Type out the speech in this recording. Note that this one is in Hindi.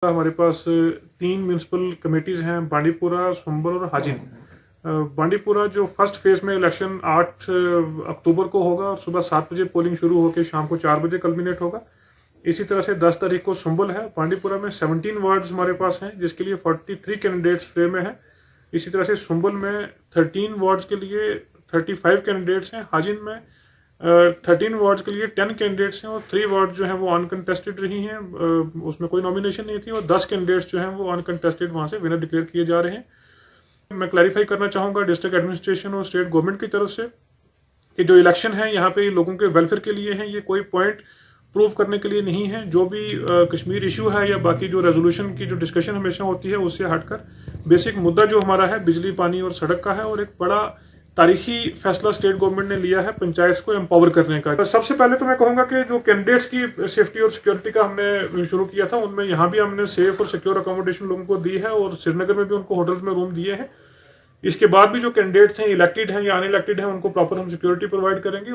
हमारे पास तीन म्यूनसिपल कमेटीज़ हैं, बांडीपुरा, संबल और हाजिन। बांडीपुरा जो फर्स्ट फेज में इलेक्शन 8 अक्टूबर को होगा और सुबह 7 बजे पोलिंग शुरू होकर शाम को 4 बजे कल्मिनेट होगा। इसी तरह से 10 तारीख को संबल है। बांडीपुरा में 17 वार्ड्स हमारे पास हैं, जिसके लिए 43 कैंडिडेट्स फ्रे में हैं। इसी तरह से संबल में 13 वार्ड्स के लिए 35 कैंडिडेट्स हैं। हाजिन में 13 वार्ड्स के लिए 10 कैंडिडेट्स हैं और 3 वार्ड जो हैं वो अनकंटेस्टेड रही हैं, उसमें कोई नॉमिनेशन नहीं थी और 10 कैंडिडेट्स जो हैं वो अनकंटेस्टेड वहाँ से विनर डिक्लेयर किए जा रहे हैं। मैं क्लैरिफाई करना चाहूँगा डिस्ट्रिक्ट एडमिनिस्ट्रेशन और स्टेट गवर्नमेंट की तरफ से कि जो इलेक्शन है यहाँ पे लोगों के वेलफेयर के लिए है, ये कोई पॉइंट प्रूव करने के लिए नहीं है। जो भी कश्मीर इशू है या बाकी जो रेजोल्यूशन की जो डिस्कशन हमेशा होती है उससे हटकर बेसिक मुद्दा जो हमारा है बिजली, पानी और सड़क का है और एक बड़ा तारीखी फैसला स्टेट गवर्नमेंट ने लिया है पंचायत को एम्पावर करने का। सबसे पहले तो मैं कहूंगा कि जो कैंडिडेट्स की सेफ्टी और सिक्योरिटी का हमने शुरू किया था, उनमें यहाँ भी हमने सेफ और सिक्योर अकोमोडेशन लोगों को दी है और श्रीनगर में भी उनको होटल्स में रूम दिए हैं। इसके बाद भी जो कैंडिडेट्स हैं, इलेक्टेड हैं या अनइलेक्टेड हैं, उनको प्रॉपर हम सिक्योरिटी प्रोवाइड करेंगे।